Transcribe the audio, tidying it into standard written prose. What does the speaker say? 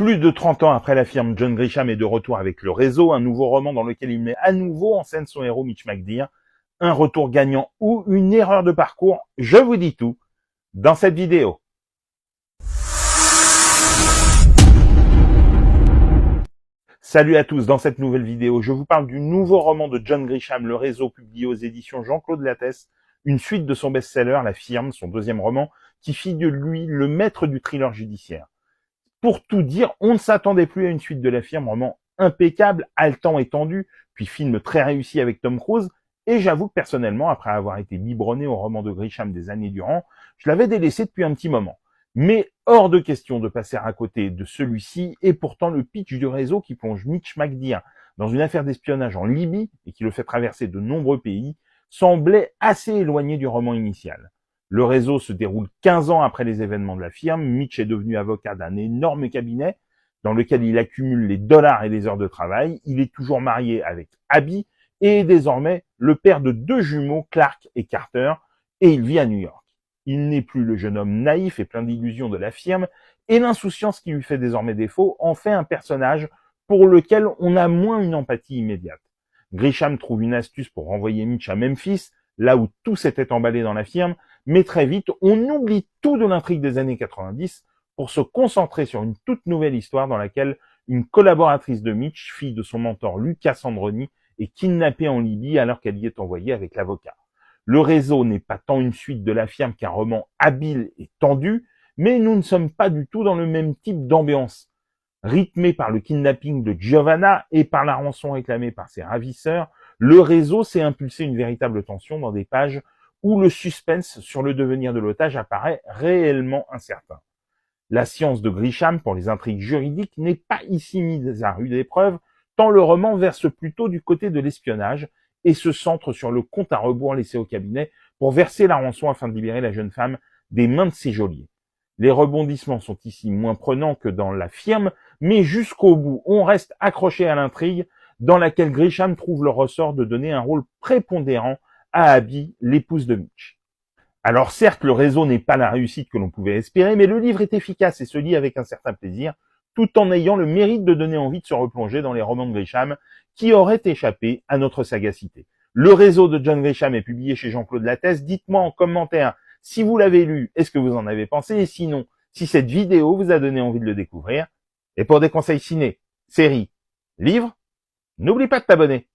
Plus de 30 ans après la firme, John Grisham est de retour avec Le Réseau, un nouveau roman dans lequel il met à nouveau en scène son héros Mitch McDear. Un retour gagnant ou une erreur de parcours, je vous dis tout dans cette vidéo. Salut à tous, dans cette nouvelle vidéo, je vous parle du nouveau roman de John Grisham, Le Réseau, publié aux éditions Jean-Claude Lattès, une suite de son best-seller, La Firme, son deuxième roman, qui fit de lui le maître du thriller judiciaire. Pour tout dire, on ne s'attendait plus à une suite de La Firme, roman impeccable, haletant et tendu, puis film très réussi avec Tom Cruise, et j'avoue que personnellement, après avoir été biberonné au roman de Grisham des années durant, je l'avais délaissé depuis un petit moment. Mais hors de question de passer à côté de celui-ci, et pourtant le pitch du Réseau qui plonge Mitch McDear dans une affaire d'espionnage en Libye et qui le fait traverser de nombreux pays, semblait assez éloigné du roman initial. Le Réseau se déroule 15 ans après les événements de La Firme. Mitch est devenu avocat d'un énorme cabinet dans lequel il accumule les dollars et les heures de travail. Il est toujours marié avec Abby et est désormais le père de deux jumeaux, Clark et Carter, et il vit à New York. Il n'est plus le jeune homme naïf et plein d'illusions de La Firme, et l'insouciance qui lui fait désormais défaut en fait un personnage pour lequel on a moins une empathie immédiate. Grisham trouve une astuce pour renvoyer Mitch à Memphis, là où tout s'était emballé dans La Firme, mais très vite, on oublie tout de l'intrigue des années 90 pour se concentrer sur une toute nouvelle histoire dans laquelle une collaboratrice de Mitch, fille de son mentor Lucas Androni, est kidnappée en Libye alors qu'elle y est envoyée avec l'avocat. Le Réseau n'est pas tant une suite de La Firme qu'un roman habile et tendu, mais nous ne sommes pas du tout dans le même type d'ambiance. Rythmé par le kidnapping de Giovanna et par la rançon réclamée par ses ravisseurs, Le Réseau s'est impulsé une véritable tension dans des pages où le suspense sur le devenir de l'otage apparaît réellement incertain. La science de Grisham pour les intrigues juridiques n'est pas ici mise à rude épreuve, tant le roman verse plutôt du côté de l'espionnage et se centre sur le compte à rebours laissé au cabinet pour verser la rançon afin de libérer la jeune femme des mains de ses geôliers. Les rebondissements sont ici moins prenants que dans La Firme, mais jusqu'au bout, on reste accroché à l'intrigue dans laquelle Grisham trouve le ressort de donner un rôle prépondérant à Abby, l'épouse de Mitch. Alors certes, Le Réseau n'est pas la réussite que l'on pouvait espérer, mais le livre est efficace et se lit avec un certain plaisir, tout en ayant le mérite de donner envie de se replonger dans les romans de Grisham qui auraient échappé à notre sagacité. Le Réseau de John Grisham est publié chez Jean-Claude Lattès. Dites-moi en commentaire si vous l'avez lu et ce que vous en avez pensé, et sinon, si cette vidéo vous a donné envie de le découvrir. Et pour des conseils ciné, séries, livres, n'oublie pas de t'abonner.